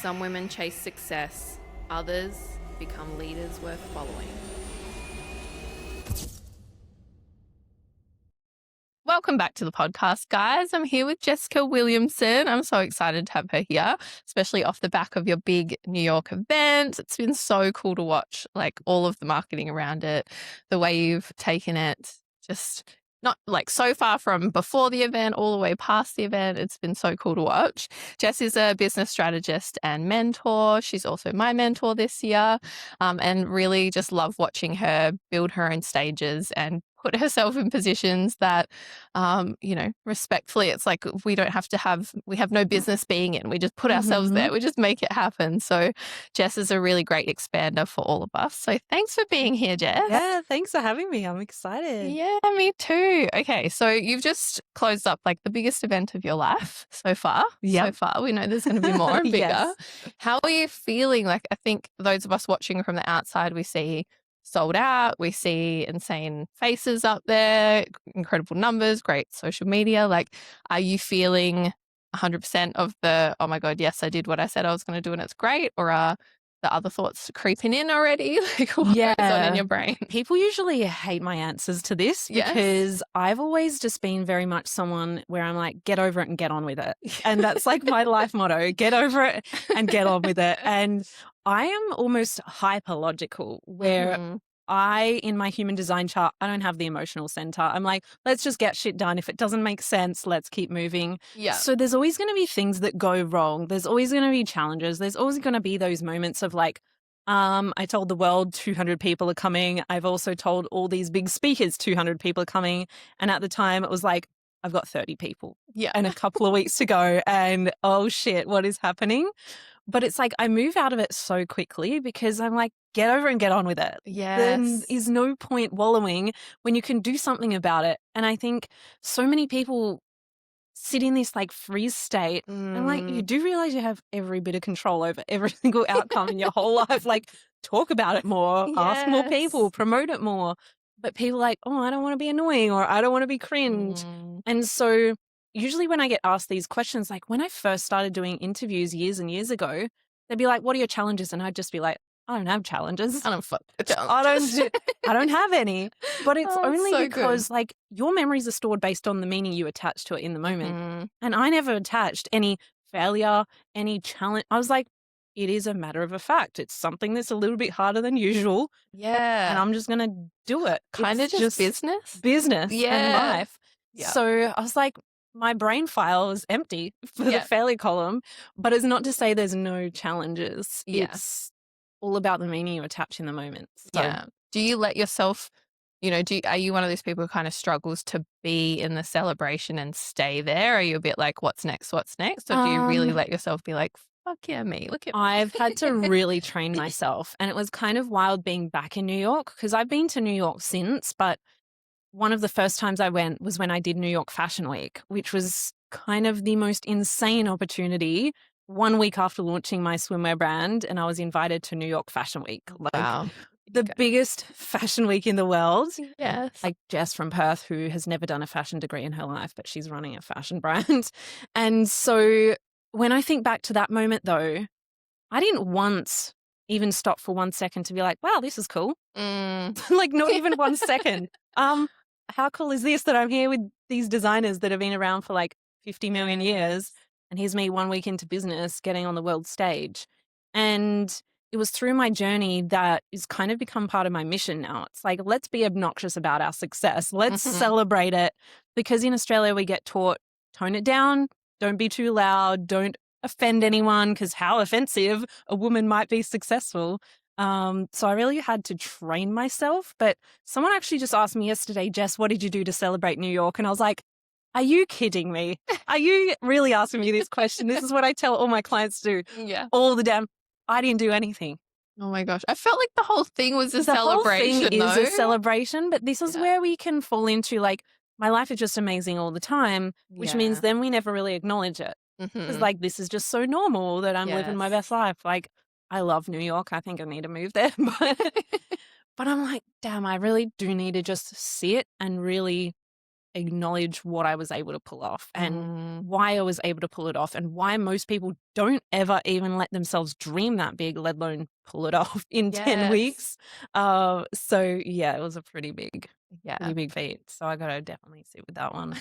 Some women chase success, others become leaders worth following. Welcome back to the podcast, guys. I'm here with Jessica Williamson. I'm so excited to have her here, especially off the back of your big New York event. It's been so cool to watch, like all of the marketing around it, the way you've taken it, just not like so far from before the event all the way past the event. It's been so cool to watch. Jess is a business strategist and mentor. She's also my mentor this year, and really just love watching her build her own stages and put herself in positions that, respectfully, it's like we have no business being in. We just put ourselves there. We just make it happen. So Jess is a really great expander for all of us. So thanks for being here, Jess. Yeah, thanks for having me. I'm excited. Yeah, me too. Okay, so you've just closed up like the biggest event of your life so far. Yep. So far, we know there's going to be more and bigger. Yes. How are you feeling? Like, I think those of us watching from the outside, we see sold out, we see insane faces up there, incredible numbers, great social media. Like, are you feeling 100% of the, oh my God, yes, I did what I said I was going to do and it's great? Or are the other thoughts creeping in already? Like, what goes on in your brain? People usually hate my answers to this because I've always just been very much someone where I'm like, get over it and get on with it. And that's like my life motto, get over it and get on with it. And I am almost hyperlogical where in my human design chart, I don't have the emotional center. I'm like, let's just get shit done. If it doesn't make sense, let's keep moving. Yeah. So there's always going to be things that go wrong. There's always going to be challenges. There's always going to be those moments of like, I told the world 200 people are coming. I've also told all these big speakers 200 people are coming. And at the time it was like, I've got 30 people and a couple of weeks to go. And oh shit, what is happening? But it's like I move out of it so quickly because I'm like, get over and get on with it. Yes. There is no point wallowing when you can do something about it. And I think so many people sit in this like freeze state and like you do realize you have every bit of control over every single outcome in your whole life. Like talk about it more, ask more people, promote it more. But people are like, oh, I don't want to be annoying or I don't want to be cringe. And so usually when I get asked these questions, like when I first started doing interviews years and years ago, they'd be like, what are your challenges? And I'd just be like, I don't have challenges. I don't have any. But it's only so because like your memories are stored based on the meaning you attach to it in the moment. And I never attached any failure, any challenge. I was like, it is a matter of a fact. It's something that's a little bit harder than usual. Yeah. And I'm just going to do it. Kind of just business. Business and life. Yeah. So I was like, my brain file is empty for the failure column, but it's not to say there's no challenges. Yeah. It's all about the meaning you attach in the moment. So, yeah. Do you let yourself, are you one of those people who kind of struggles to be in the celebration and stay there? Are you a bit like, what's next? Or do you really let yourself be like, fuck yeah, me, look at me? I've had to really train myself. And it was kind of wild being back in New York because I've been to New York since, but one of the first times I went was when I did New York Fashion Week, which was kind of the most insane opportunity. 1 week after launching my swimwear brand, and I was invited to New York Fashion Week. Like the biggest fashion week in the world. Yes. Like Jess from Perth, who has never done a fashion degree in her life, but she's running a fashion brand. And so when I think back to that moment though, I didn't once even stop for 1 second to be like, wow, this is cool. Like not even 1 second. How cool is this that I'm here with these designers that have been around for like 50 million years, and here's me 1 week into business getting on the world stage. And it was through my journey that it's kind of become part of my mission now. It's like, let's be obnoxious about our success. Let's celebrate it, because in Australia we get taught, tone it down, don't be too loud, don't offend anyone, because how offensive a woman might be successful. So I really had to train myself. But someone actually just asked me yesterday, Jess, what did you do to celebrate New York? And I was like, are you kidding me? Are you really asking me this question? This is what I tell all my clients to do. Yeah. All the damn, I didn't do anything. Oh my gosh. I felt like the whole thing was a celebration. The whole thing is a celebration, but this is where we can fall into like, my life is just amazing all the time, which means then we never really acknowledge it. Because like, this is just so normal that I'm living my best life. Like, I love New York. I think I need to move there. But I'm like, damn, I really do need to just see it and really acknowledge what I was able to pull off and why I was able to pull it off and why most people don't ever even let themselves dream that big, let alone pull it off in 10 Yes. weeks. So yeah, it was a pretty big Yeah. feat. So I got to definitely sit with that one.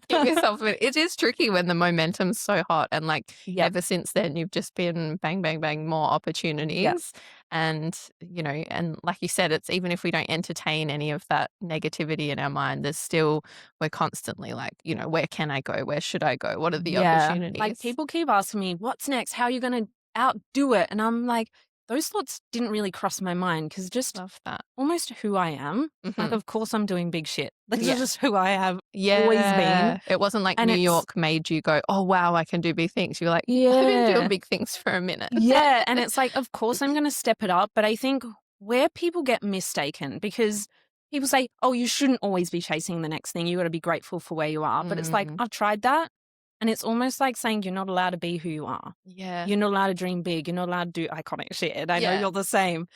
Give yourself a minute. It is tricky when the momentum's so hot and like Yeah. ever since then you've just been bang, bang, bang, more opportunities. And, you know, and like you said, it's even if we don't entertain any of that negativity in our mind, there's still, we're constantly like, you know, where can I go? Where should I go? What are the Like opportunities? people keep asking me, what's next? How are you going to outdo it? And I'm like, those thoughts didn't really cross my mind because just Love that. almost who I am. Like, Mhm. of course, I'm doing big shit. This Yeah. is just who I have always been. Yeah. It wasn't like And New it's- York made you go, oh, wow, I can do big things. You're like, I've been doing Yeah. big things for a minute. Yeah. And it's like, of course, I'm going to step it up. But I think where people get mistaken, because people say, oh, you shouldn't always be chasing the next thing. You got to be grateful for where you are. But it's like, I've tried that. And it's almost like saying you're not allowed to be who you are. Yeah. You're not allowed to dream big. You're not allowed to do iconic shit. And I know Yeah. you're the same.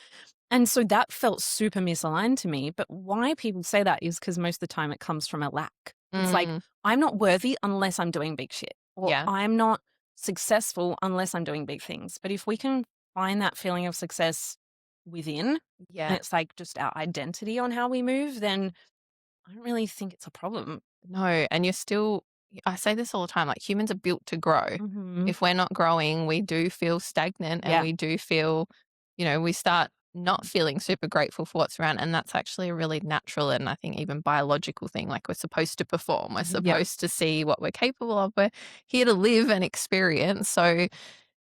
And so that felt super misaligned to me. But why people say that is because most of the time it comes from a lack. It's like, I'm not worthy unless I'm doing big shit. Or Yeah. I'm not successful unless I'm doing big things. But if we can find that feeling of success within, and Yeah. it's like just our identity on how we move, then I don't really think it's a problem. No. And you're still, I say this all the time, like humans are built to grow. If we're not growing, we do feel stagnant and Yeah. we do feel, you know, we start not feeling super grateful for what's around. And that's actually a really natural and I think even biological thing. Like we're supposed to perform, we're supposed to see what we're capable of. We're here to live and experience. So,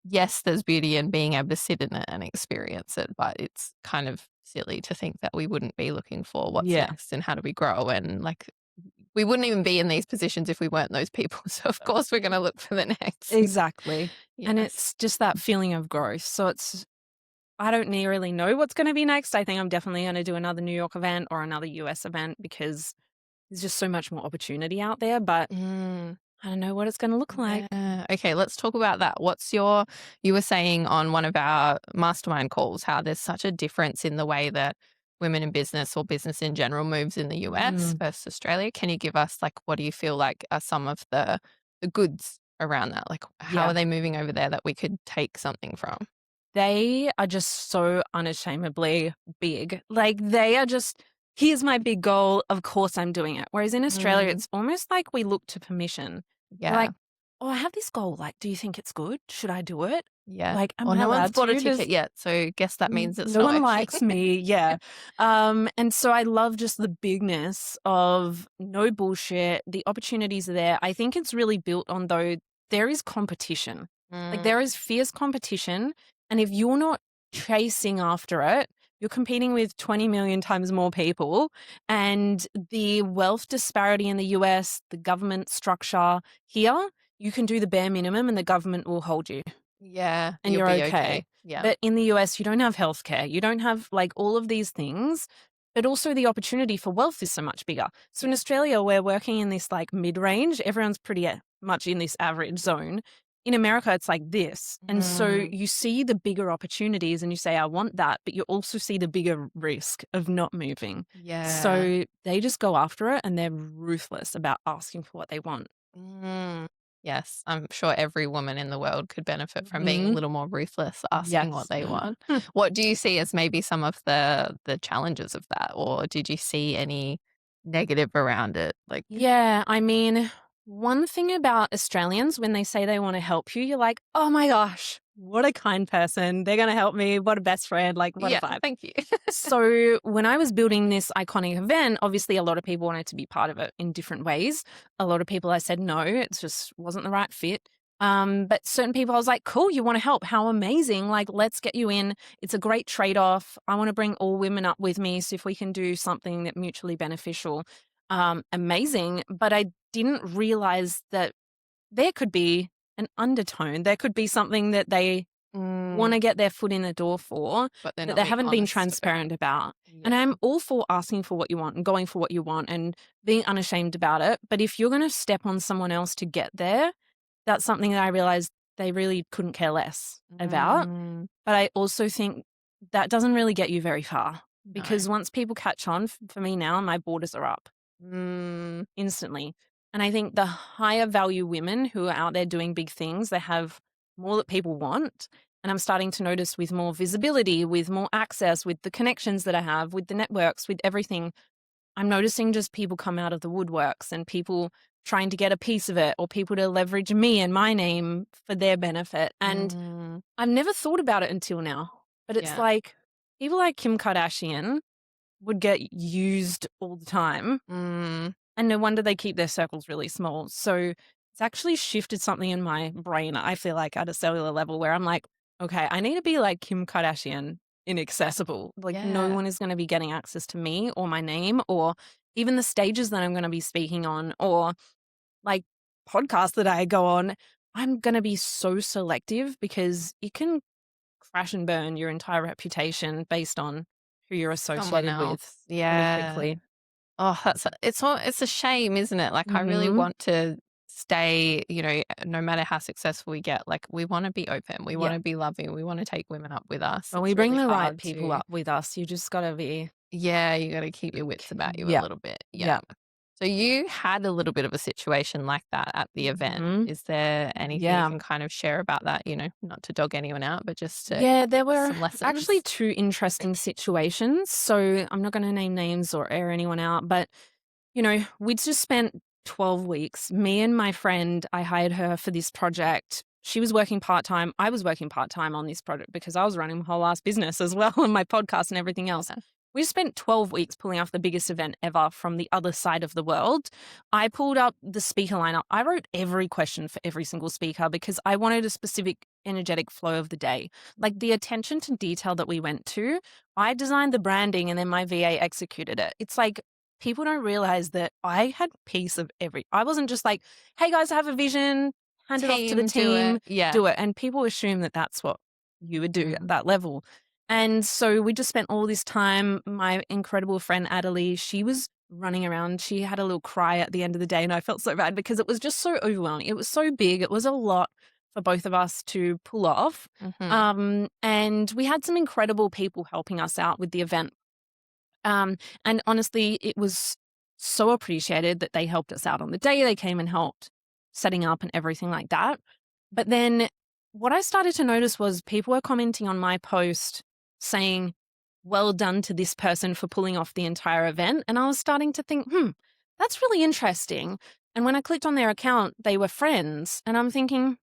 yes, there's beauty in being able to sit in it and experience it, but it's kind of silly to think that we wouldn't be looking for what's next and how do we grow. And like, we wouldn't even be in these positions if we weren't those people. So, of course, we're going to look for the next. Exactly. And Yes. it's just that feeling of growth. So I don't really know what's going to be next. I think I'm definitely going to do another New York event or another US event because there's just so much more opportunity out there. But I don't know what it's going to look like. Yeah. Okay, let's talk about that. You were saying on one of our mastermind calls how there's such a difference in the way that women in business or business in general moves in the US versus Australia. Can you give us like what do you feel like are some of the goods around that? Like how are they moving over there that we could take something from? They are just so unashamedly big. Like they are just, here's my big goal. Of course I'm doing it. Whereas in Australia, it's almost like we look to permission. Yeah. Like, oh, I have this goal. Like, do you think it's good? Should I do it? Yeah. Like, am Or I no one's allowed bought a to? ticket yet. So guess that means it's no not one okay. likes me. Yeah. And so I love just the bigness of no bullshit. The opportunities are there. I think it's really built on though, there is competition. Like there is fierce competition. And if you're not chasing after it, you're competing with 20 million times more people. And the wealth disparity in the US, the government structure here, you can do the bare minimum and the government will hold you. Yeah. And you'll you're be okay. Yeah. But in the US, you don't have healthcare. You don't have like all of these things. But also the opportunity for wealth is so much bigger. So in Australia, we're working in this like mid-range. Everyone's pretty much in this average zone. In America, it's like this. And so you see the bigger opportunities and you say, I want that. But you also see the bigger risk of not moving. Yeah. So they just go after it and they're ruthless about asking for what they want. Yes, I'm sure every woman in the world could benefit from being a little more ruthless, asking what they want. What do you see as maybe some of the challenges of that, or did you see any negative around it? Like, Yeah, I mean, one thing about Australians, when they say they want to help you, you're like, oh my gosh, what a kind person. They're going to help me. What a best friend. Like, what a vibe. Thank you. So when I was building this iconic event, obviously a lot of people wanted to be part of it in different ways. A lot of people I said no, it just wasn't the right fit. But certain people I was like, cool, you want to help? How amazing. Like, let's get you in. It's a great trade-off. I want to bring all women up with me. So if we can do something that mutually beneficial, amazing. But I didn't realize that there could be an undertone. There could be something that they want to get their foot in the door for, but that they haven't been transparent about. Yeah. And I'm all for asking for what you want and going for what you want and being unashamed about it. But if you're going to step on someone else to get there, that's something that I realized they really couldn't care less about. But I also think that doesn't really get you very far because once people catch on, for me now, my borders are up instantly. And I think the higher value women who are out there doing big things, they have more that people want. And I'm starting to notice with more visibility, with more access, with the connections that I have, with the networks, with everything, I'm noticing just people come out of the woodworks and people trying to get a piece of it, or people to leverage me and my name for their benefit. And I've never thought about it until now, but it's Yeah. like people like Kim Kardashian would get used all the time. And no wonder they keep their circles really small. So it's actually shifted something in my brain, I feel like, at a cellular level, where I'm like, okay, I need to be like Kim Kardashian, inaccessible. Like no Yeah. one is going to be getting access to me or my name or even the stages that I'm going to be speaking on or like podcasts that I go on. I'm going to be so selective because it can crash and burn your entire reputation based on who you're Someone associated with else. really Yeah. quickly. Oh, it's a shame, isn't it? Like I really Mhm. want to stay, no matter how successful we get, like we want to be open, we want Yeah. to be loving, we want to take women up with us. When we It's bring really the right hard people to, up with us, you just got to be. yeah, you got to keep your wits about you a Yeah. little bit. Yeah. Yeah. So you had a little bit of a situation like that at the event. Mhm. Is there anything you Yeah. can kind of share about that? Not to dog anyone out, but just to Yeah, there give us were some lessons. actually two interesting situations. So I'm not going to name names or air anyone out, but we'd just spent 12 weeks. Me and my friend, I hired her for this project. She was working part-time. I was working part-time on this project because I was running my whole ass business as well and my podcast and everything else. Yeah. We spent 12 weeks pulling off the biggest event ever from the other side of the world. I pulled up the speaker lineup. I wrote every question for every single speaker because I wanted a specific energetic flow of the day. Like the attention to detail that we went to, I designed the branding and then my VA executed it. It's like people don't realize that I had piece of I wasn't just like, hey guys, I have a vision, hand it off to the Do team, it. Yeah. do it. And people assume that that's what you would do at that level. And so we just spent all this time. My incredible friend Adelie, she was running around. She had a little cry at the end of the day and I felt so bad because it was just so overwhelming. It was so big. It was a lot for both of us to pull off. And we had some incredible people helping us out with the event. And honestly, it was so appreciated that they helped us out on the day. They came and helped setting up and everything like that. But then what I started to notice was people were commenting on my post saying, well done to this person for pulling off the entire event. And I was starting to think, that's really interesting. And when I clicked on their account, they were friends. And I'm thinking,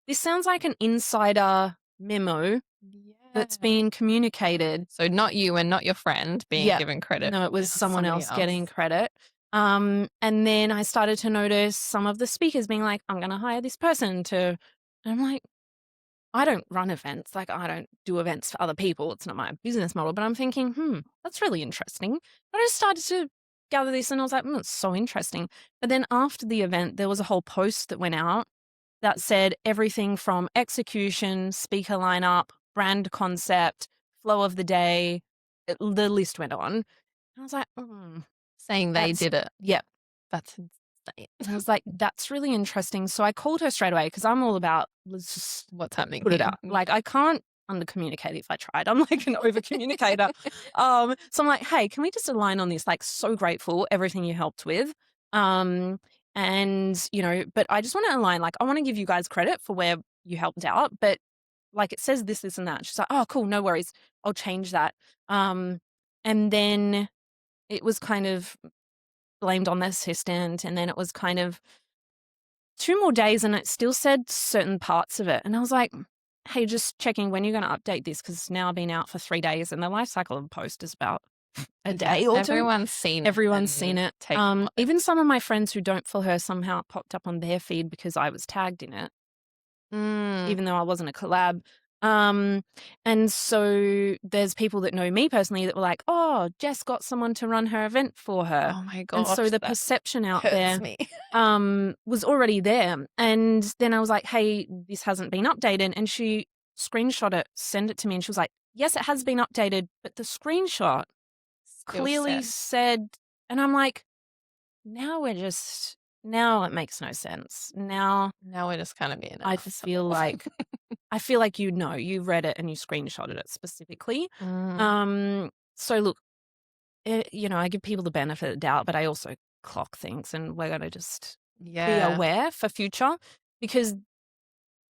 this sounds like an insider memo that's being communicated. So not you and not your friend being given credit. No, it was someone else getting credit. And then I started to notice some of the speakers being like, I'm going to hire this person to, and I'm like, I don't run events. Like I don't do events for other people. It's not my business model, but I'm thinking, that's really interesting. I just started to gather this and I was like, it's so interesting. But then after the event, there was a whole post that went out that said everything from execution, speaker lineup, brand concept, flow of the day. The list went on. And I was like, saying they did it. Yep. That's insane. And I was like, that's really interesting. So I called her straight away because I'm all about, let's just What's happening put it here? out. Like I can't under-communicate if I tried. I'm like an over-communicator. So I'm like, hey, can we just align on this? Like so grateful, everything you helped with. And, but I just want to align. Like I want to give you guys credit for where you helped out. But like it says this, and that. She's like, oh, cool, no worries. I'll change that. And then it was kind of blamed on the assistant. And then it was kind of 2 more days and it still said certain parts of it. And I was like, hey, just checking when you're going to update this because it's now been out for 3 days and the life cycle of a post is about a day or two. Everyone's seen it. Everyone's seen it. Even some of my friends who don't follow her somehow it popped up on their feed because I was tagged in it, even though I wasn't a collab. And so there's people that know me personally that were like, oh, Jess got someone to run her event for her. Oh my And gosh. so the perception out there me. was already there. And then I was like, hey, this hasn't been updated. And she screenshot it, sent it to me. And she was like, yes, it has been updated. But the screenshot clearly said, and I'm like, now it makes no sense. Now we're just kind of being I feel like you read it and you screenshotted it specifically. So look, I give people the benefit of the doubt, but I also clock things and we're going to just be aware for future because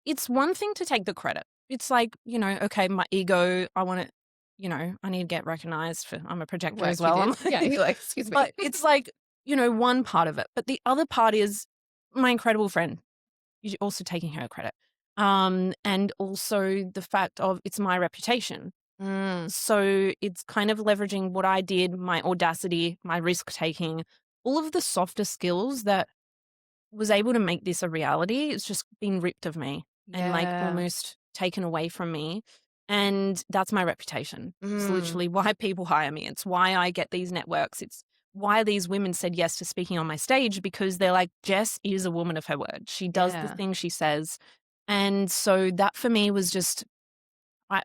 it's one thing to take the credit. It's like, okay, my ego, I want to, I need to get recognized for, I'm a projector Work as you well. did. Yeah, you're like, excuse me. But it's like, one part of it. But the other part is my incredible friend. You're also taking her credit. And also the fact of it's my reputation. So it's kind of leveraging what I did, my audacity, my risk taking, all of the softer skills that was able to make this a reality. It's just been ripped of me and like Yeah. almost taken away from me. And that's my reputation. It's Mm. literally why people hire me. It's why I get these networks. It's why these women said yes to speaking on my stage, because they're like, Jess is a woman of her word. She does the Yeah. things she says. And so that for me was just,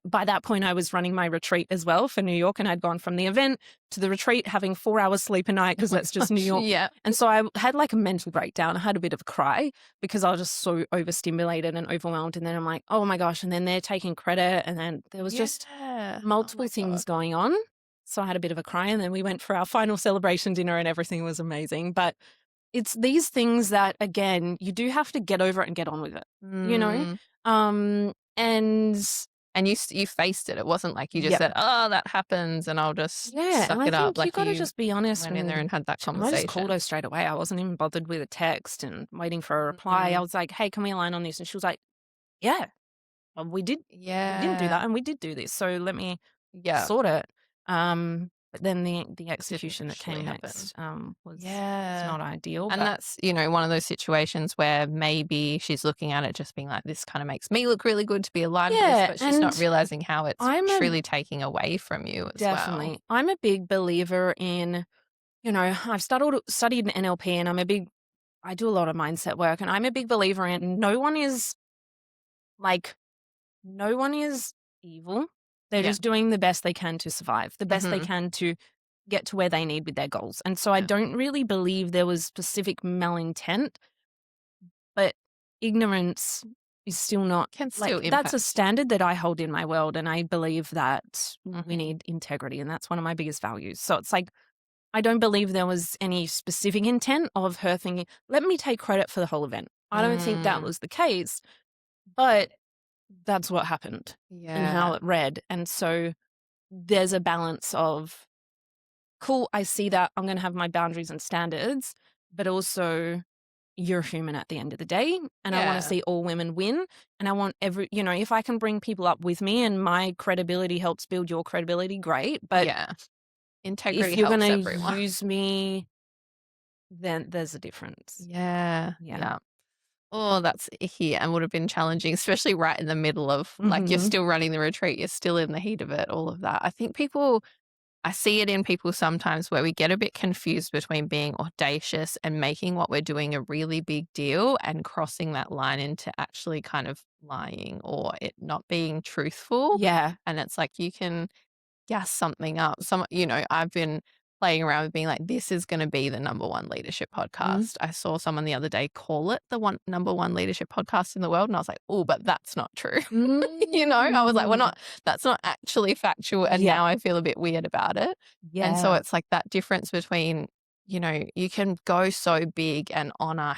by that point, I was running my retreat as well for New York, and I'd gone from the event to the retreat having 4 hours sleep a night because that's just New York. Yeah. And so I had like a mental breakdown. I had a bit of a cry because I was just so overstimulated and overwhelmed. And then I'm like, oh my gosh. And then they're taking credit. And then there was just multiple things going on. So I had a bit of a cry, and then we went for our final celebration dinner and everything was amazing. But it's these things that, again, you do have to get over it and get on with it, And you faced it. It wasn't like you just said, "Oh, that happens," and I'll just suck it up. Like you got to just be honest. Went in there and had that conversation. I just called her straight away. I wasn't even bothered with a text and waiting for a reply. I was like, "Hey, can we align on this?" And she was like, "Yeah, well, we did. Yeah, we didn't do that, and we did do this. So let me sort it." But then the execution that came next was not ideal. And that's, one of those situations where maybe she's looking at it just being like, this kind of makes me look really good to be aligned with this, but she's not realizing how it's truly taking away from you as well. Definitely. I'm a big believer in, I've studied NLP, and I do a lot of mindset work, and I'm a big believer in no one is evil. They're just doing the best they can to survive, the best they can to get to where they need with their goals. And so I don't really believe there was specific malintent, but ignorance is still not, that's a standard that I hold in my world. And I believe that we need integrity, and that's one of my biggest values. So it's like, I don't believe there was any specific intent of her thinking, let me take credit for the whole event. I don't think that was the case, but that's what happened and how it read. And so there's a balance of, cool, I see that, I'm going to have my boundaries and standards, but also you're human at the end of the day. And I want to see all women win. And I want if I can bring people up with me and my credibility helps build your credibility, great. But integrity if you're going to use me, then there's a difference. Yeah. Oh, that's icky and would have been challenging, especially right in the middle of, like, you're still running the retreat, you're still in the heat of it, all of that. I think I see it in people sometimes where we get a bit confused between being audacious and making what we're doing a really big deal and crossing that line into actually kind of lying or it not being truthful. Yeah. And it's like you can gas something up. I've been playing around with being like, this is going to be the #1 leadership podcast. I saw someone the other day call it the #1 leadership podcast in the world. And I was like, oh, but that's not true. I was like, that's not actually factual. And now I feel a bit weird about it. Yeah. And so it's like that difference between, you can go so big and honor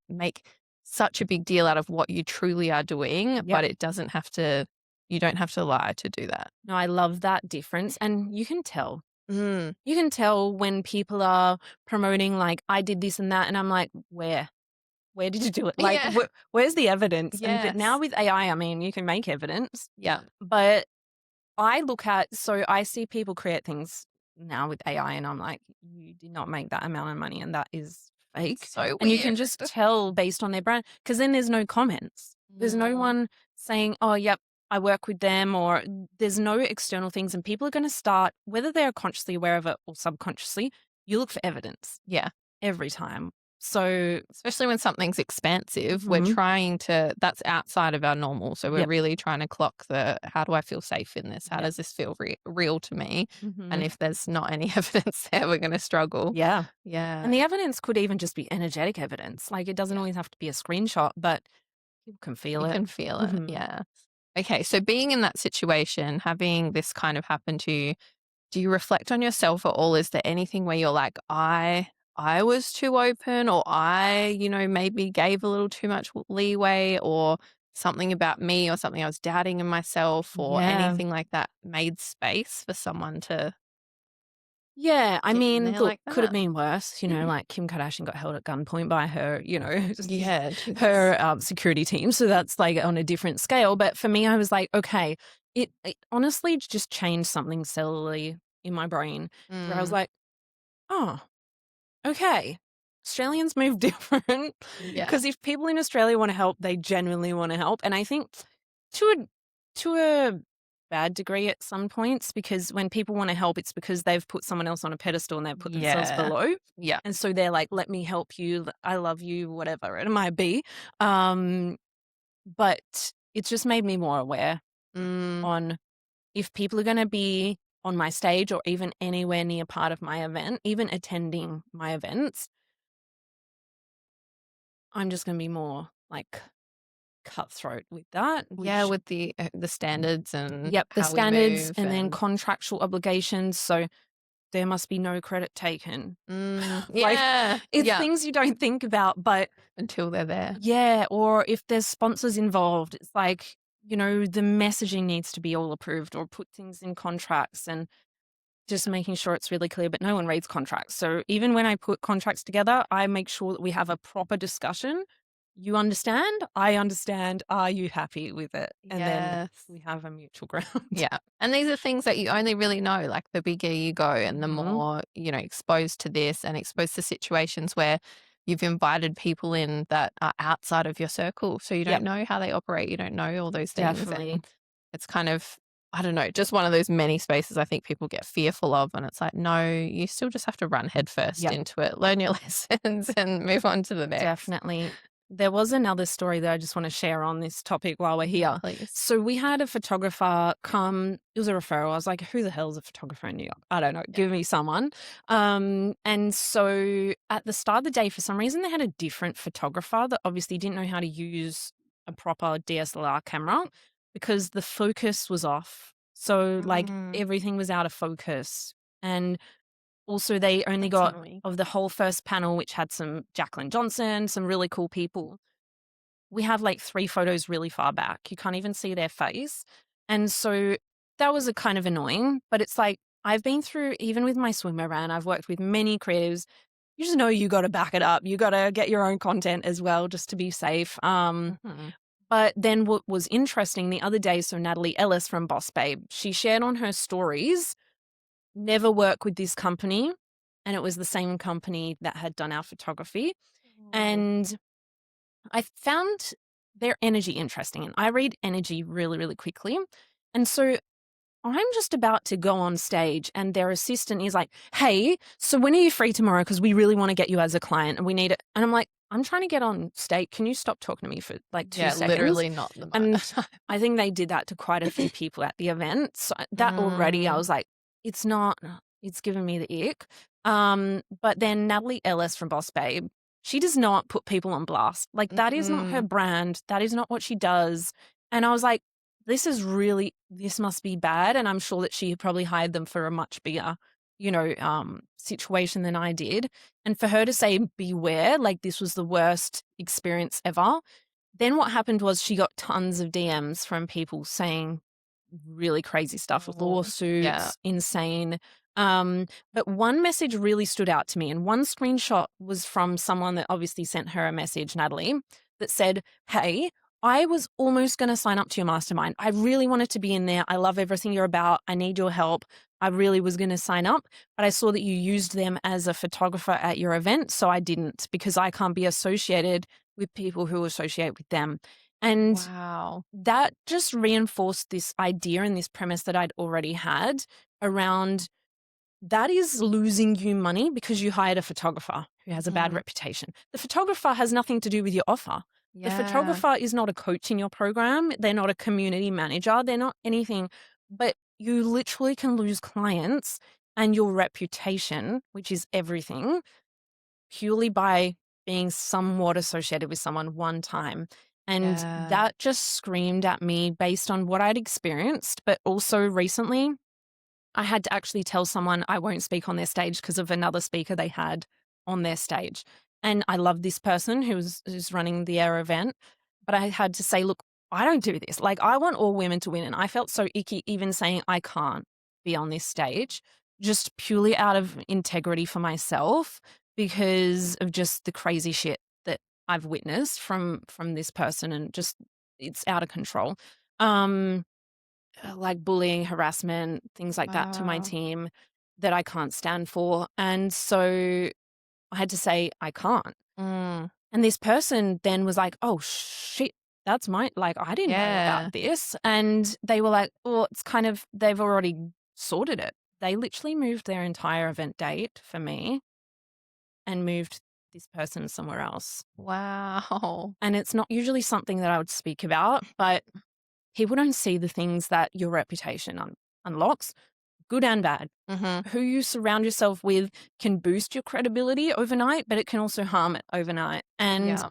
make such a big deal out of what you truly are doing, but it doesn't have to, you don't have to lie to do that. No, I love that difference. And you can tell. You can tell when people are promoting, like, I did this and that. And I'm like, where did you do it? Like, where's the evidence? Yes. And now with AI, I mean, you can make evidence. Yeah. But I see people create things now with AI and I'm like, you did not make that amount of money and that is fake. So weird. And you can just tell based on their brand, because then there's no comments. There's no one saying, oh, yep, I work with them, or there's no external things, and people are going to start, whether they're consciously aware of it or subconsciously, you look for evidence. Yeah. Every time. So especially when something's expansive, we're trying to, that's outside of our normal. So we're really trying to clock how do I feel safe in this? How does this feel real to me? And if there's not any evidence there, we're going to struggle. Yeah. Yeah. And the evidence could even just be energetic evidence. Like, it doesn't always have to be a screenshot, but people can feel it. You can feel it. Yeah. Okay. So being in that situation, having this kind of happen to you, do you reflect on yourself at all? Is there anything where you're like, I was too open, or I, maybe gave a little too much leeway, or something about me or something I was doubting in myself or Yeah. anything like that made space for someone to Yeah, I get in mean, there look, like could have that. been worse, like Kim Kardashian got held at gunpoint by her, Yeah, Jesus. her security team. So that's like on a different scale. But for me, I was like, okay, it honestly just changed something cellularly in my brain where I was Mm, like, oh, okay. Australians move different yeah. because if people in Australia want to help, they genuinely want to help. And I think to a to a bad degree at some points, because when people want to help, it's because they've put someone else on a pedestal and they've put themselves Yeah. below. Yeah. And so they're like, let me help you, I love you, whatever it might be. Um, but it's just made me more aware Mm, on if people are going to be on my stage or even anywhere near part of my event, even attending my events, I'm just going to be more like cutthroat with that, yeah, which, with the standards and yep, the how we standards move and then and contractual obligations. So there must be no credit taken. Like, yeah, it's yeah, things you don't think about, but until they're there. yeah, or if there's sponsors involved, it's like, the messaging needs to be all approved or put things in contracts and just making sure it's really clear, but no one reads contracts. So even when I put contracts together, I make sure that we have a proper discussion. You understand? I understand. Are you happy with it? And then Yes. we have a mutual ground. Yeah. And these are things that you only really know, like the bigger you go and the Mhm. more, exposed to this and exposed to situations where you've invited people in that are outside of your circle. So you Yep, don't know how they operate. You don't know all those things. definitely. And it's kind of, I don't know, just one of those many spaces I think people get fearful of. And it's like, no, you still just have to run headfirst Yep. into it, learn your lessons and move on to the next. Definitely. There was another story that I just want to share on this topic while we're Yeah, here. please. So we had a photographer come, it was a referral. I was like, who the hell is a photographer in New York? I don't know. Yeah. Give me someone. And so at the start of the day, for some reason, they had a different photographer that obviously didn't know how to use a proper DSLR camera because the focus was off. So like Mm, everything was out of focus. And also, they only that's got annoying. of the whole first panel, which had some Jacqueline Johnson, some really cool people. We have like 3 photos really far back. You can't even see their face. And so that was a kind of annoying, but it's like I've been through, even with my swimmer brand, I've worked with many creatives. You just know you got to back it up. You got to get your own content as well just to be safe. Mhm. But then what was interesting the other day, so Natalie Ellis from Boss Babe, she shared on her stories, never work with this company. And it was the same company that had done our photography. Oh. And I found their energy interesting. And I read energy really, really quickly. And so I'm just about to go on stage, and their assistant is like, hey, so when are you free tomorrow? Because we really want to get you as a client and we need it. And I'm like, I'm trying to get on stage. Can you stop talking to me for like 2 Yeah, seconds? literally not the And time. I think they did that to quite a few people at the event. So that already, I Mm, was like, it's not, it's given me the ick. But then Natalie Ellis from Boss Babe, she does not put people on blast. Like, that is not her mm-mm. brand. That is not what she does. And I was like, this must be bad. And I'm sure that she had probably hired them for a much bigger, situation than I did. And for her to say, beware, like this was the worst experience ever. Then what happened was she got tons of DMs from people saying really crazy stuff, Oh, yeah. lawsuits, insane. But one message really stood out to me, and one screenshot was from someone that obviously sent her a message, Natalie, that said, hey, I was almost going to sign up to your mastermind. I really wanted to be in there. I love everything you're about. I need your help. I really was going to sign up, but I saw that you used them as a photographer at your event. So I didn't, because I can't be associated with people who associate with them. And Wow. that just reinforced this idea and this premise that I'd already had around that is losing you money because you hired a photographer who has a bad Mhm. reputation. The photographer has nothing to do with your offer. The Yeah. photographer is not a coach in your program. They're not a community manager. They're not anything, but you literally can lose clients and your reputation, which is everything, purely by being somewhat associated with someone one time. And Yeah. that just screamed at me based on what I'd experienced. But also recently, I had to actually tell someone I won't speak on their stage because of another speaker they had on their stage. And I love this person who's running the Air event. But I had to say, look, I don't do this. Like, I want all women to win. And I felt so icky even saying I can't be on this stage, just purely out of integrity for myself because of just the crazy shit that I've witnessed from this person, and just it's out of control. Like bullying, harassment, things like that to my Wow. team that I can't stand for. And so I had to say I can't. Mm. And this person then was like, "Oh shit, that's like, I didn't know Yeah. about this." And they were like, "Oh, it's kind of, they've already sorted it." They literally moved their entire event date for me and moved this person somewhere else. Wow. And it's not usually something that I would speak about, but people don't see the things that your reputation unlocks, good and bad. Mm-hmm. Who you surround yourself with can boost your credibility overnight, but it can also harm it overnight. And Yeah.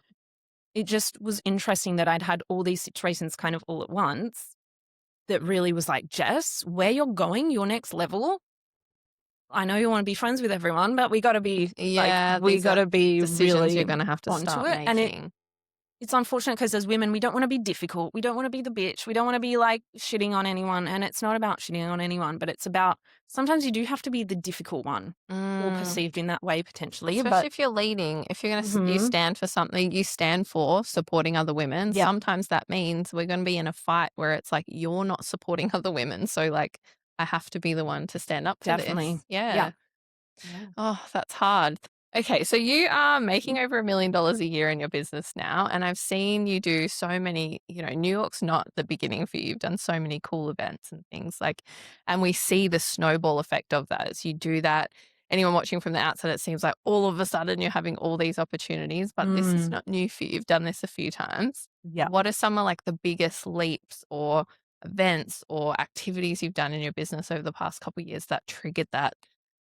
it just was interesting that I'd had all these situations kind of all at once that really was like, Jess, where you're going, your next level, I know you want to be friends with everyone, but we got to be Yeah. we These got are to be decisions really you're going to have to onto start it. And making. it's unfortunate because as women, we don't want to be difficult. We don't want to be the bitch. We don't want to be like shitting on anyone. And it's not about shitting on anyone, but it's about sometimes you do have to be the difficult one, or perceived in that way potentially. Especially if you're leading, if you're going to, you stand for something, you stand for supporting other women. Yep. Sometimes that means we're going to be in a fight where it's like, you're not supporting other women. So like, I have to be the one to stand up for Definitely. this. Yeah. Yeah. Oh, that's hard. Okay, so you are making over $1 million a year in your business now, and I've seen you do so many, New York's not the beginning for you. You've done so many cool events and things like, and we see the snowball effect of that as you do that. Anyone watching from the outside, it seems like all of a sudden you're having all these opportunities, but this is not new for you. You've done this a few times. Yeah. What are some of like the biggest leaps or events or activities you've done in your business over the past couple of years that triggered that?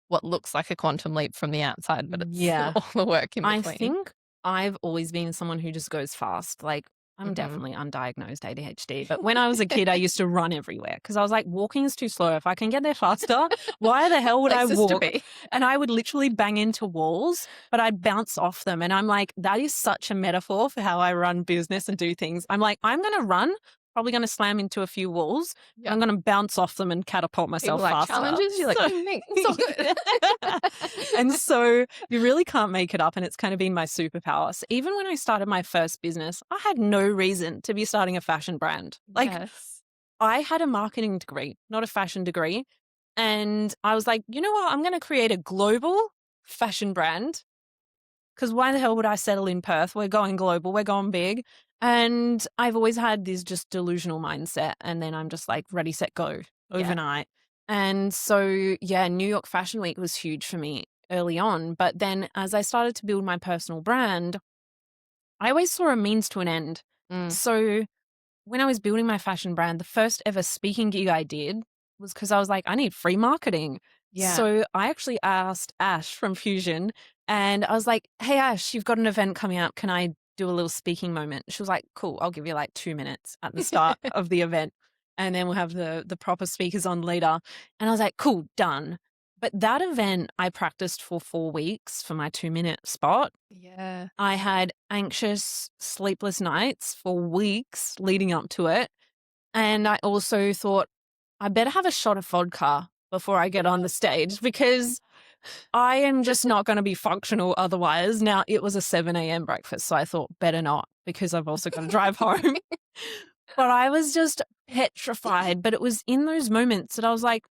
What looks like a quantum leap from the outside, but it's all the work in I between. think I've always been someone who just goes fast. Like, I'm Mhm. definitely undiagnosed ADHD. But when I was a kid, I used to run everywhere because I was like, walking is too slow. If I can get there faster, why the hell would I Places to walk? be. And I would literally bang into walls, but I'd bounce off them. And I'm like, that is such a metaphor for how I run business and do things. I'm like, I'm going to run, probably going to slam into a few walls. Yeah. I'm going to bounce off them and catapult myself People like faster. challenges. You're like, it's all good. And so you really can't make it up, and it's kind of been my superpower. So even when I started my first business, I had no reason to be starting a fashion brand. Like, Yes. I had a marketing degree, not a fashion degree. And I was like, you know what? I'm going to create a global fashion brand, because why the hell would I settle in Perth? We're going global. We're going big. And I've always had this just delusional mindset. And then I'm just like, ready, set, go overnight. And so, yeah, New York Fashion Week was huge for me early on. But then as I started to build my personal brand, I always saw a means to an end. Mm. So when I was building my fashion brand, the first ever speaking gig I did was because I was like, I need free marketing. Yeah. So I actually asked Ash from Fusion, and I was like, hey, Ash, you've got an event coming up. Can I do a little speaking moment? She was like, cool, I'll give you like 2 minutes at the start of the event. And then we'll have the proper speakers on later. And I was like, cool, done. But that event, I practiced for 4 weeks for my 2-minute spot. Yeah. I had anxious, sleepless nights for weeks leading up to it. And I also thought, I better have a shot of vodka before I get on the stage, because I am just not going to be functional otherwise. Now, it was a 7 a.m. breakfast, so I thought better not, because I've also got to drive home. But I was just petrified. But it was in those moments that I was like,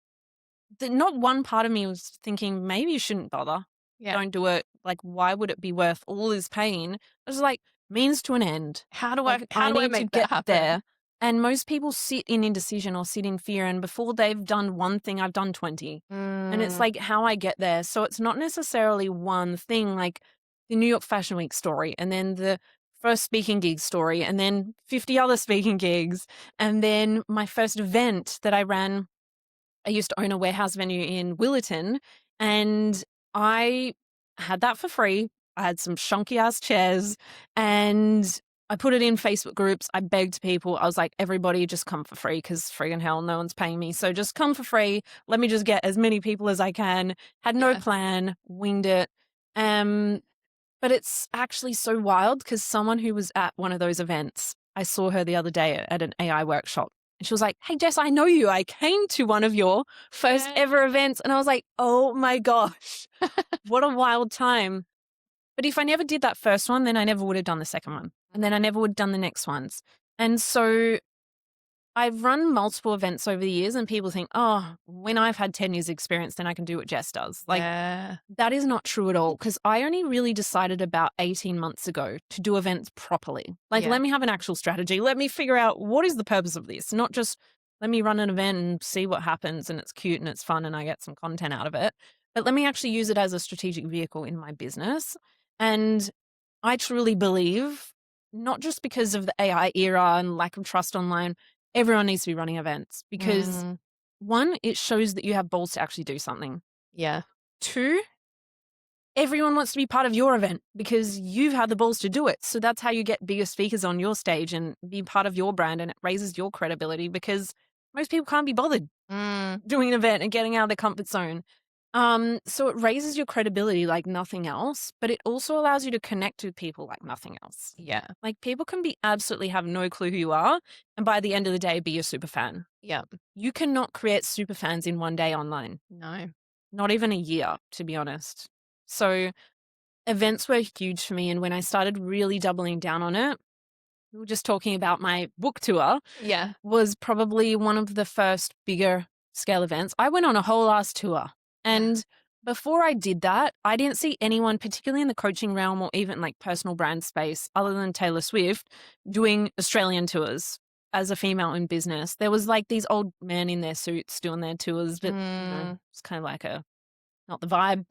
not one part of me was thinking, maybe you shouldn't bother. Yeah. Don't do it. Like, why would it be worth all this pain? I was like, means to an end. How do Like, I need make to that get happen? there? And most people sit in indecision or sit in fear, and before they've done one thing, I've done 20. And it's like how I get there. So it's not necessarily one thing, like the New York Fashion Week story, and then the first speaking gig story, and then 50 other speaking gigs, and then my first event that I ran. I used to own a warehouse venue in Willerton, and I had that for free. I had some shonky ass chairs, and I put it in Facebook groups. I begged people. I was like, everybody just come for free, because friggin' hell, no one's paying me. So just come for free. Let me just get as many people as I can. Had no plan, winged it. But it's actually so wild, because someone who was at one of those events I saw her the other day at an AI workshop. And she was like, hey, Jess, I know you. I came to one of your first ever events. And I was like, oh my gosh, what a wild time. But if I never did that first one, then I never would have done the second one. And then I never would have done the next ones. And so I've run multiple events over the years and people think, oh, when I've had 10 years experience, then I can do what Jess does. Like that is not true at all. Because I only really decided about 18 months ago to do events properly. Like let me have an actual strategy. Let me figure out what is the purpose of this, not just let me run an event and see what happens and it's cute and it's fun and I get some content out of it. But let me actually use it as a strategic vehicle in my business. And I truly believe, not just because of the AI era and lack of trust online, everyone needs to be running events because one, it shows that you have balls to actually do something. Yeah. Two, everyone wants to be part of your event because you've had the balls to do it. So that's how you get bigger speakers on your stage and be part of your brand, and it raises your credibility because most people can't be bothered doing an event and getting out of their comfort zone. So it raises your credibility like nothing else, but it also allows you to connect with people like nothing else. Yeah. Like people can be absolutely have no clue who you are, and by the end of the day, be a super fan. Yeah. You cannot create super fans in one day online. No. Not even a year, to be honest. So events were huge for me. And when I started really doubling down on it, we were just talking about my book tour. Yeah. Was probably one of the first bigger scale events. I went on a whole ass tour. And before I did that, I didn't see anyone, particularly in the coaching realm or even like personal brand space, other than Taylor Swift, doing Australian tours as a female in business. There was like these old men in their suits doing their tours, but you know, it's kind of like not the vibe.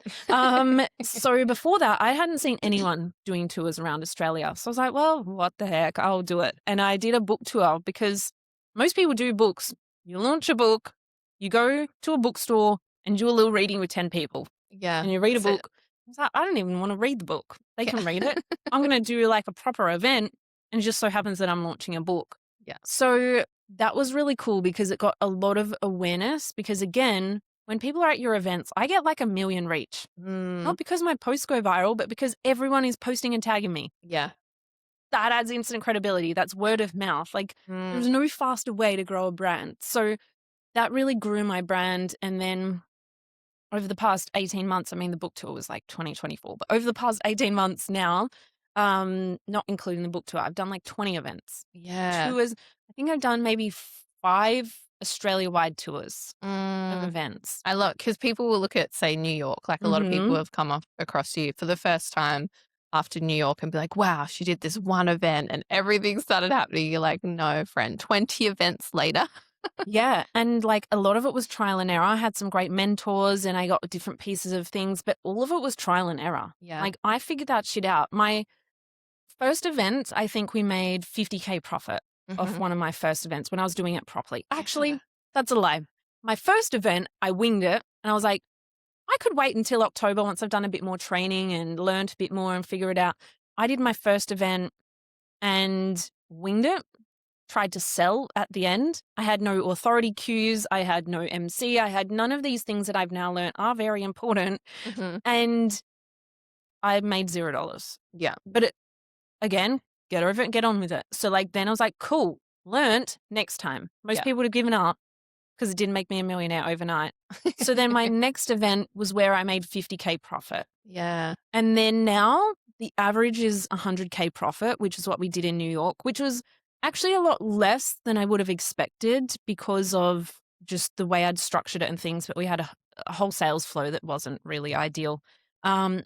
So before that, I hadn't seen anyone doing tours around Australia. So I was like, well, what the heck? I'll do it. And I did a book tour because most people do books. You launch a book, you go to a bookstore and do a little reading with 10 people. Yeah. And you read a book. I was like, I don't even want to read the book. They can read it. I'm going to do like a proper event. And it just so happens that I'm launching a book. Yeah. So that was really cool because it got a lot of awareness because again, when people are at your events, I get like 1 million reach. Not because my posts go viral, but because everyone is posting and tagging me. Yeah. That adds instant credibility. That's word of mouth. Like there's no faster way to grow a brand. So that really grew my brand. And then over the past 18 months, I mean, the book tour was like 2024, but over the past 18 months now, not including the book tour, I've done like 20 events. Yeah. Tours. I think I've done maybe 5 Australia-wide tours of events. I love, because people will look at, say, New York. Like a lot of people have come up across you for the first time after New York and be like, wow, she did this one event and everything started happening. You're like, no, friend, 20 events later. Yeah. And like a lot of it was trial and error. I had some great mentors and I got different pieces of things, but all of it was trial and error. Yeah. Like I figured that shit out. My first event, I think we made 50K profit off one of my first events when I was doing it properly. Actually, that's a lie. My first event, I winged it and I was like, I could wait until October once I've done a bit more training and learned a bit more and figure it out. I did my first event and winged it. Tried to sell at the end. I had no authority cues. I had no MC. I had none of these things that I've now learned are very important. And I made $0. Yeah. But again, get over it, get on with it. So like then I was like, cool, learned next time. Most people would have given up because it didn't make me a millionaire overnight. So then my next event was where I made 50K profit. Yeah. And then now the average is 100K profit, which is what we did in New York, which was actually a lot less than I would have expected because of just the way I'd structured it and things, but we had a whole sales flow that wasn't really ideal.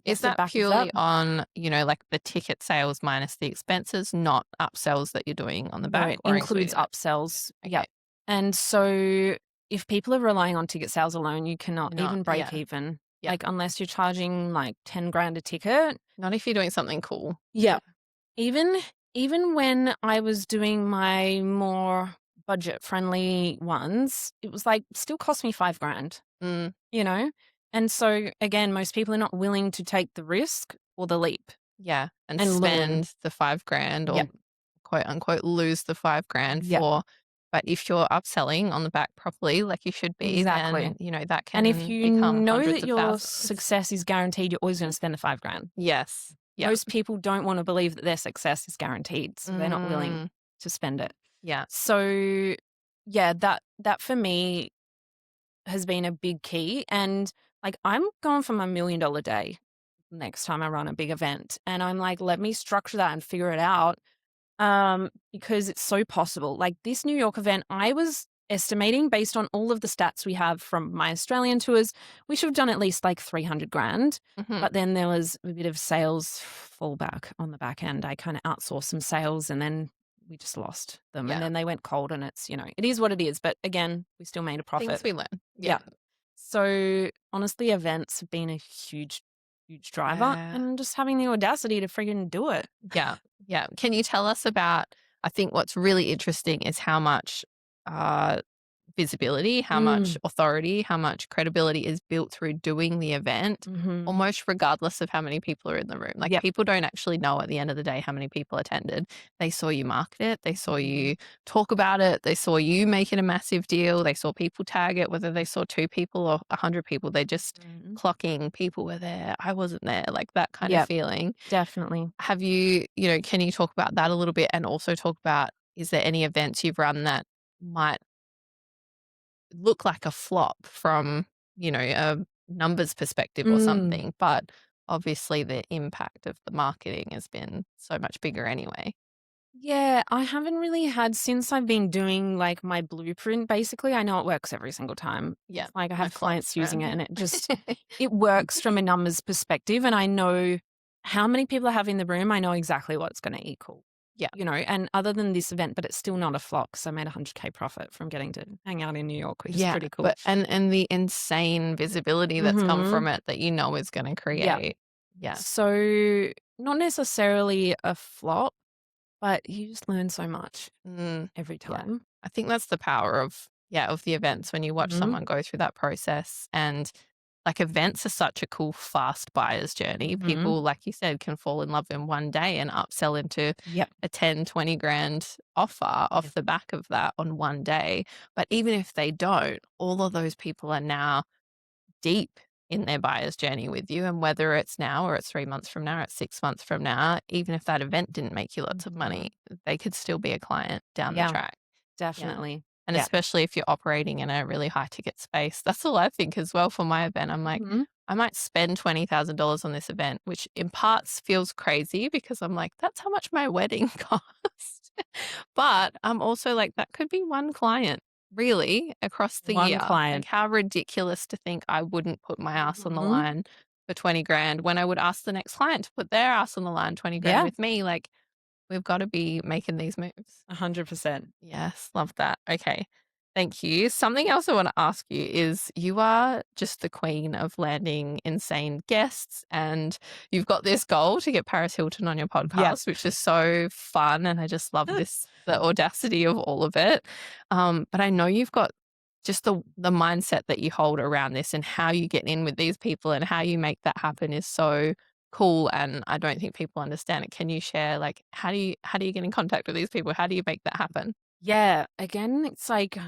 Is that purely on, you know, like the ticket sales minus the expenses, not upsells that you're doing on the back? No, it or includes including upsells. Okay. Yeah. And so if people are relying on ticket sales alone, you cannot even break even. Yeah. Like unless you're charging like 10 grand a ticket. Not if you're doing something cool. Yeah. Even when I was doing my more budget-friendly ones, it was like still cost me 5 grand, you know? And so, again, most people are not willing to take the risk or the leap. Yeah. And learn. spend the 5 grand or quote unquote lose the 5 grand for. But if you're upselling on the back properly, like you should be, then, you know, that can And if you become know hundreds that of your thousands. success is guaranteed, you're always going to spend the 5 grand. Yes. Yep. Most people don't want to believe that their success is guaranteed, so they're not willing to spend it. Yeah. So yeah, that for me has been a big key. And like, I'm going for my $1 million day next time I run a big event. And I'm like, let me structure that and figure it out. Because it's so possible. Like this New York event, I was estimating based on all of the stats we have from my Australian tours, we should have done at least like 300 grand. Mhm. But then there was a bit of sales fallback on the back end. I kind of outsourced some sales and then we just lost them. Yeah. And then they went cold and it's, it is what it is. But again, we still made a profit. Things we learn. Yeah. So honestly, events have been a huge, huge driver Yeah. and just having the audacity to friggin' do it. Yeah. Yeah. Can you tell us about, I think what's really interesting is how much visibility, how much authority, how much credibility is built through doing the event, almost regardless of how many people are in the room. Like people don't actually know at the end of the day how many people attended. They saw you market it. They saw you talk about it. They saw you make it a massive deal. They saw people tag it, whether they saw 2 people or 100 people, they're just clocking people were there. I wasn't there, like that kind of feeling. Definitely. Have you, can you talk about that a little bit and also talk about, is there any events you've run that might look like a flop from, a numbers perspective or something, but obviously the impact of the marketing has been so much bigger anyway? Yeah, I haven't really had since I've been doing like my blueprint, basically. I know it works every single time. Yeah. Like I my have clients flops, using it right? and it works from a numbers perspective. And I know how many people I have in the room. I know exactly what it's going to equal. Yeah. And other than this event, but it's still not a flop because I made 100K profit from getting to hang out in New York, which is pretty cool. But, and the insane visibility that's come from it that is going to create. Yeah. So not necessarily a flop, but you just learn so much every time. I think that's the power of the events when you watch someone go through that process. And like events are such a cool, fast buyer's journey. People, like you said, can fall in love in one day and upsell into a 10, 20 grand offer off the back of that on one day. But even if they don't, all of those people are now deep in their buyer's journey with you. And whether it's now or it's 3 months from now or it's 6 months from now, even if that event didn't make you lots of money, they could still be a client down the track. Definitely. And especially if you're operating in a really high ticket space. That's all I think as well for my event. I'm like, I might spend $20,000 on this event, which in parts feels crazy because I'm like, that's how much my wedding cost. But I'm also like, that could be one client really across the One year. client. Like how ridiculous to think I wouldn't put my ass on the line for 20 grand when I would ask the next client to put their ass on the line 20 grand with me. Like we've got to be making these moves. 100%. Yes, love that. Okay. Thank you. Something else I want to ask you is you are just the queen of landing insane guests, and you've got this goal to get Paris Hilton on your podcast, which is so fun. And I just love the audacity of all of it. But I know you've got just the mindset that you hold around this and how you get in with these people and how you make that happen is so cool. And I don't think people understand it. Can you share like how do you get in contact with these people? How do you make that happen? Yeah. Again, it's like,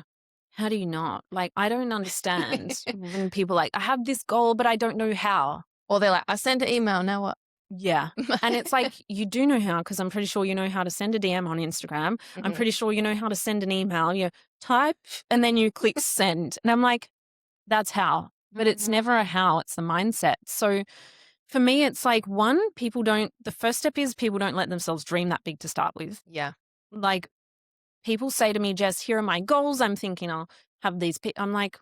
how do you not? Like, I don't understand when people like, I have this goal, but I don't know how. Or they're like, I sent an email, now what? Yeah. And it's like, you do know how, because I'm pretty sure you know how to send a DM on Instagram. I'm pretty sure you know how to send an email. You type and then you click send. And I'm like, that's how. But it's never a how, it's the mindset. So for me, it's like, the first step is people don't let themselves dream that big to start with. Yeah. Like, people say to me, Jess, here are my goals. I'm thinking I'll have these. I'm like,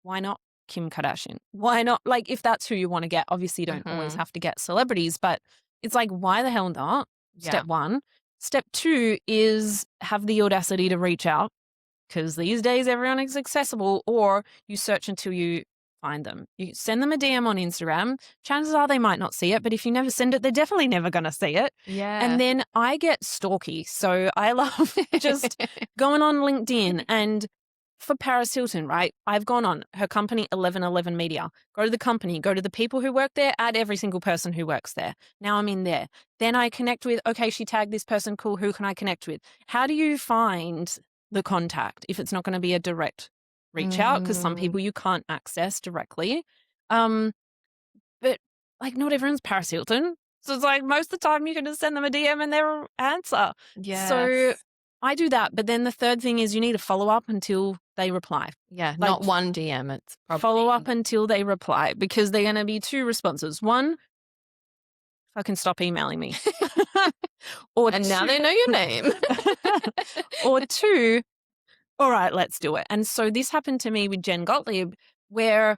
why not Kim Kardashian? Why not? Like, if that's who you want to get, obviously you don't always have to get celebrities, but it's like, why the hell not? Step one. Step two is have the audacity to reach out, because these days everyone is accessible, or you search until you find them. You send them a DM on Instagram. Chances are they might not see it, but if you never send it, they're definitely never going to see it. Yeah. And then I get stalky. So I love just going on LinkedIn, and for Paris Hilton, right? I've gone on her company, 1111 Media. Go to the company, go to the people who work there, add every single person who works there. Now I'm in there. Then I connect with, okay, she tagged this person, cool, who can I connect with? How do you find the contact if it's not going to be a direct reach out? Because some people you can't access directly. But like, not everyone's Paris Hilton. So it's like, most of the time you can just send them a DM and they'll answer. Yes. So I do that. But then the third thing is you need to follow up until they reply. Yeah, Like, not one DM. It's probably follow up until they reply, because they're going to be two responses. One, fucking stop emailing me. Or and now they know your name. or two, all right, let's do it. And so this happened to me with Jen Gottlieb, where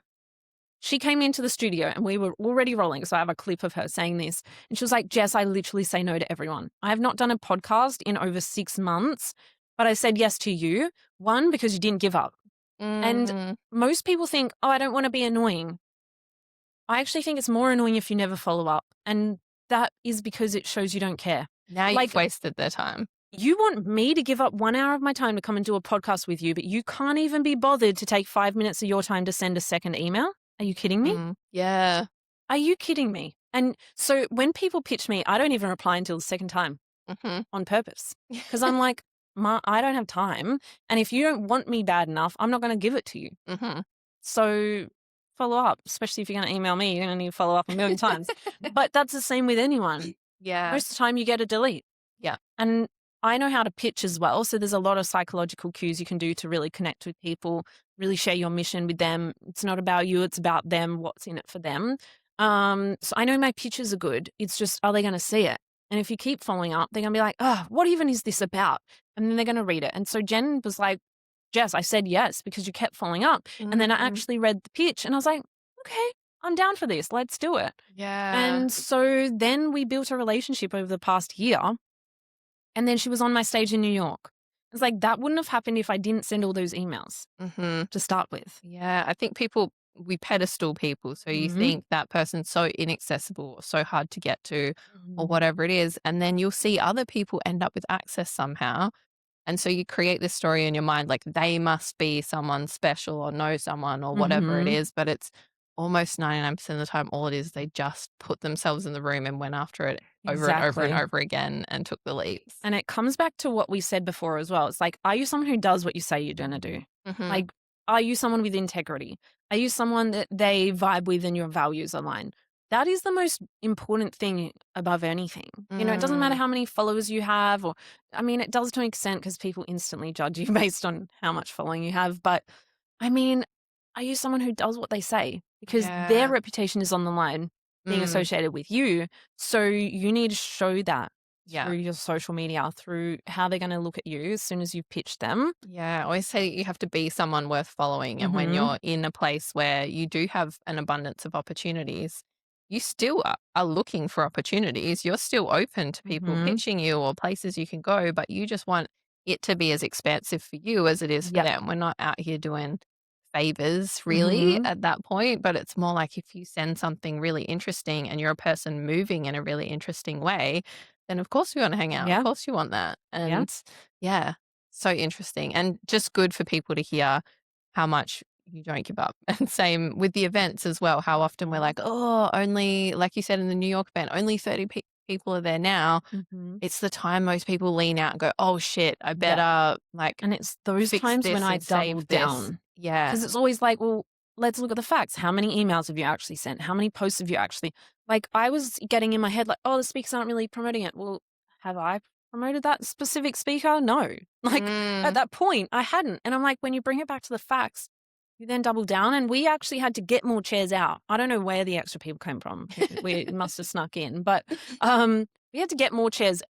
she came into the studio and we were already rolling. So I have a clip of her saying this. And she was like, Jess, I literally say no to everyone. I have not done a podcast in over 6 months, but I said yes to you. One, because you didn't give up. And most people think, oh, I don't want to be annoying. I actually think it's more annoying if you never follow up. And that is because it shows you don't care. Now you've wasted their time. You want me to give up 1 hour of my time to come and do a podcast with you, but you can't even be bothered to take 5 minutes of your time to send a second email? Are you kidding me? Yeah. Are you kidding me? And so when people pitch me, I don't even reply until the second time on purpose, because I'm like, I don't have time. And if you don't want me bad enough, I'm not going to give it to you. So follow up, especially if you're going to email me, you're going to need to follow up a million times. But that's the same with anyone. Yeah. Most of the time you get a delete. Yeah. And I know how to pitch as well. So there's a lot of psychological cues you can do to really connect with people, really share your mission with them. It's not about you, it's about them, what's in it for them. So I know my pitches are good. It's just, are they going to see it? And if you keep following up, they're going to be like, oh, what even is this about? And then they're going to read it. And so Jen was like, Jess, I said yes because you kept following up. And then I actually read the pitch and I was like, okay, I'm down for this. Let's do it. Yeah. And so then we built a relationship over the past year. And then she was on my stage in New York. It's like, that wouldn't have happened if I didn't send all those emails to start with. Yeah. I think we pedestal people. So you think that person's so inaccessible, or so hard to get to, or whatever it is. And then you'll see other people end up with access somehow. And so you create this story in your mind, like they must be someone special or know someone or whatever it is. But it's almost 99% of the time, all it is, they just put themselves in the room and went after it over and over and over again and took the leaps. And it comes back to what we said before as well. It's like, are you someone who does what you say you're going to do? Like, are you someone with integrity? Are you someone that they vibe with and your values align? That is the most important thing above anything. You know, it doesn't matter how many followers you have, or, I mean, it does to an extent because people instantly judge you based on how much following you have. But I mean, are you someone who does what they say? Because their reputation is on the line being associated with you. So you need to show that through your social media, through how they're going to look at you as soon as you've pitched them. Yeah, I always say you have to be someone worth following. And when you're in a place where you do have an abundance of opportunities, you still are looking for opportunities. You're still open to people pitching you or places you can go, but you just want it to be as expansive for you as it is for them. We're not out here doing favors really at that point, but it's more like if you send something really interesting and you're a person moving in a really interesting way, then of course we want to hang out. Of course you want that. And so interesting and just good for people to hear how much you don't give up. And same with the events as well. How often we're like, oh, only, like you said in the New York event, only 30 people are there now. It's the time most people lean out and go, oh shit, I better and it's those times when I double down. Yeah. Because it's always like, well, let's look at the facts. How many emails have you actually sent? How many posts have you actually, like, I was getting in my head like, oh, the speakers aren't really promoting it. Well, have I promoted that specific speaker? No. Like at that point I hadn't. And I'm like, when you bring it back to the facts, you then double down, and we actually had to get more chairs out. I don't know where the extra people came from. We must have snuck in, but we had to get more chairs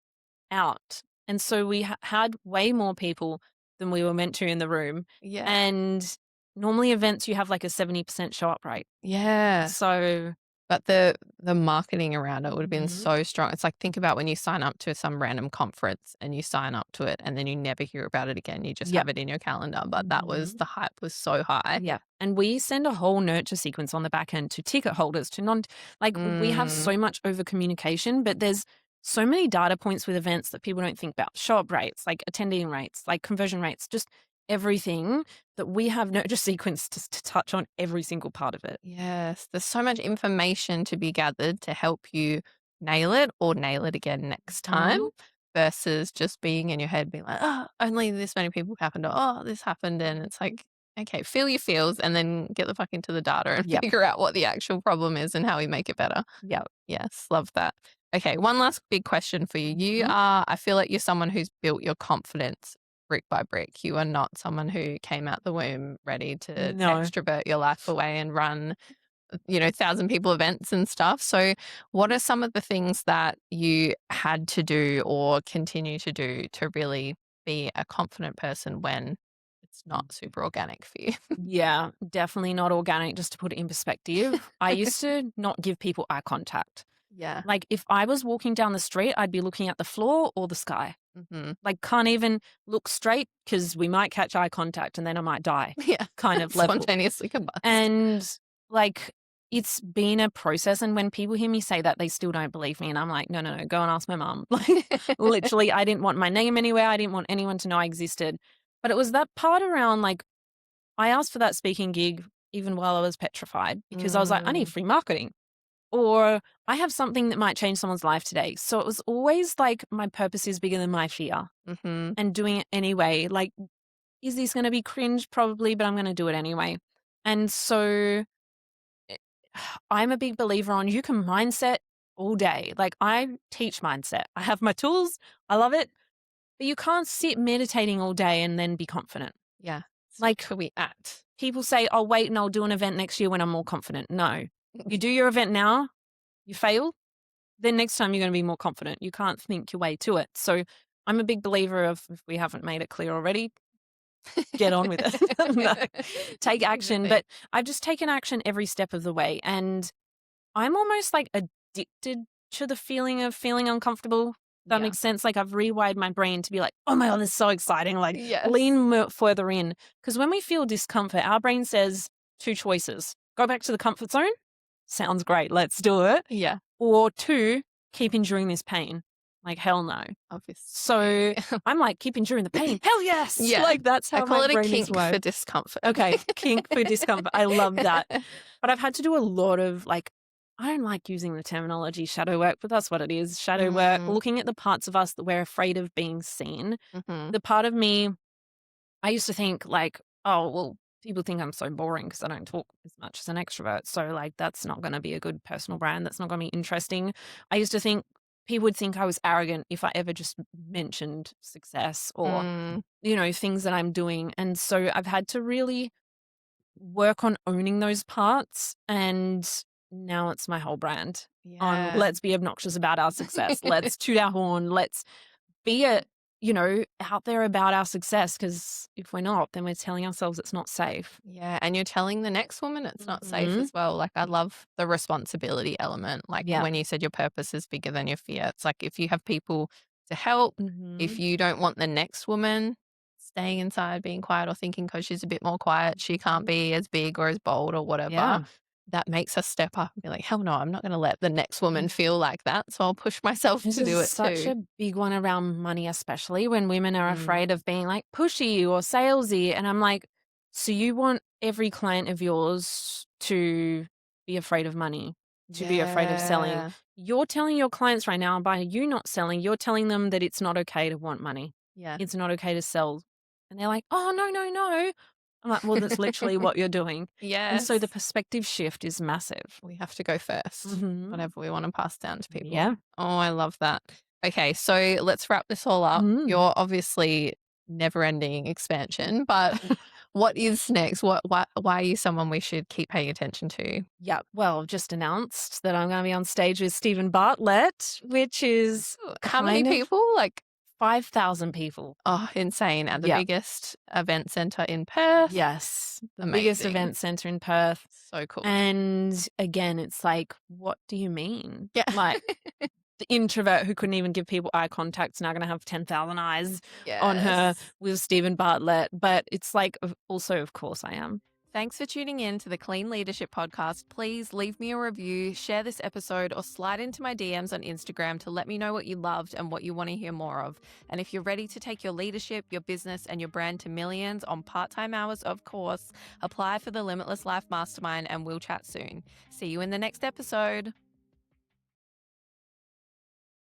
out. And so we had way more people than we were meant to in the room. Yeah. And normally events, you have like a 70% show up rate. Yeah. So, but the marketing around it would have been so strong. It's like, think about when you sign up to some random conference and you sign up to it and then you never hear about it again. You just have it in your calendar. But that was, the hype was so high. Yeah. And we send a whole nurture sequence on the back end to ticket holders, to we have so much over communication, but there's so many data points with events that people don't think about. Show up rates, like attending rates, like conversion rates, just everything that we have nurture sequence to touch on every single part of it. Yes. There's so much information to be gathered to help you nail it or nail it again next time versus just being in your head being like, oh, only this many people happened or oh, this happened. And it's like, Okay, feel your feels and then get the fuck into the data and Yep. figure out what the actual problem is and how we make it better. Yeah. Yes, love that. Okay, one last big question for you. Mhm. I feel like you're someone who's built your confidence brick by brick. You are not someone who came out the womb ready to No. extrovert your life away and run, 1,000 people events and stuff. So, what are some of the things that you had to do or continue to do to really be a confident person when it's not super organic for you? Yeah, definitely not organic, just to put it in perspective. I used to not give people eye contact. Yeah. Like, if I was walking down the street, I'd be looking at the floor or the sky. Hmm. Like, can't even look straight because we might catch eye contact and then I might die, Yeah. kind of level. Spontaneously combust. And like, it's been a process. And when people hear me say that, they still don't believe me. And I'm like, no, go and ask my mom. Like, literally, I didn't want my name anywhere. I didn't want anyone to know I existed. But it was that part around, like, I asked for that speaking gig even while I was petrified because I was like, I need free marketing, or I have something that might change someone's life today. So it was always like, my purpose is bigger than my fear, and doing it anyway. Like, is this going to be cringe? Probably, but I'm going to do it anyway. And so I'm a big believer on, you can mindset all day. Like, I teach mindset. I have my tools. I love it. But you can't sit meditating all day and then be confident. Yeah. Like, Could we act? people say, I'll wait and I'll do an event next year when I'm more confident. No, you do your event now, you fail, then next time you're going to be more confident. You can't think your way to it. So I'm a big believer of, if we haven't made it clear already, get on with it. No, take action. But I've just taken action every step of the way. And I'm almost like addicted to the feeling of feeling uncomfortable. That makes sense. Like, I've rewired my brain to be like, oh my God, this is so exciting. Like, lean further in. Because when we feel discomfort, our brain says two choices: go back to the comfort zone. Sounds great. Let's do it. Yeah. Or two, keep enduring this pain. Like, hell no. Obviously. So I'm like, keep enduring the pain. Hell yes. Yeah. Like, that's how I call my it a brain is kink wired. for discomfort. Okay, kink for discomfort. I love that. But I've had to do a lot of, like, I don't like using the terminology shadow work, but that's what it is. Shadow work, looking at the parts of us that we're afraid of being seen. The part of me, I used to think like, oh, well, people think I'm so boring because I don't talk as much as an extrovert. So, like, that's not going to be a good personal brand. That's not going to be interesting. I used to think people would think I was arrogant if I ever just mentioned success or, things that I'm doing. And so I've had to really work on owning those parts, and now it's my whole brand on, let's be obnoxious about our success. Let's toot our horn. Let's be out there about our success, because if we're not, then we're telling ourselves it's not safe. Yeah, and you're telling the next woman it's not safe as well. Like, I love the responsibility element. Like, when you said your purpose is bigger than your fear, it's like, if you have people to help, if you don't want the next woman staying inside, being quiet, or thinking because she's a bit more quiet, she can't be as big or as bold or whatever, that makes us step up and be like, hell no, I'm not going to let the next woman feel like that. So I'll push myself to do it such too. a big one around money, especially when women are afraid of being like pushy or salesy. And I'm like, so you want every client of yours to be afraid of money, to be afraid of selling. You're telling your clients right now, by you not selling, you're telling them that it's not okay to want money. Yeah. It's not okay to sell. And they're like, oh, no. I'm like, well, that's literally what you're doing. Yeah. And so the perspective shift is massive. We have to go first, whatever we want to pass down to people. Yeah. Oh, I love that. Okay, so let's wrap this all up. You're obviously never-ending expansion, but what is next? Why are you someone we should keep paying attention to? Yeah, well, I've just announced that I'm going to be on stage with Stephen Bartlett, which is how many people? Like 5,000 people. Oh, insane. At the biggest event centre in Perth. Yes. The Amazing. Biggest event centre in Perth. So cool. And again, it's like, what do you mean? Yeah. Like, the introvert who couldn't even give people eye contact is now going to have 10,000 eyes on her with Stephen Bartlett. But it's like, also, of course, I am. Thanks for tuning in to the Clean Leadership Podcast. Please leave me a review, share this episode, or slide into my DMs on Instagram to let me know what you loved and what you want to hear more of. And if you're ready to take your leadership, your business, and your brand to millions on part-time hours, of course, apply for the Limitless Life Mastermind and we'll chat soon. See you in the next episode.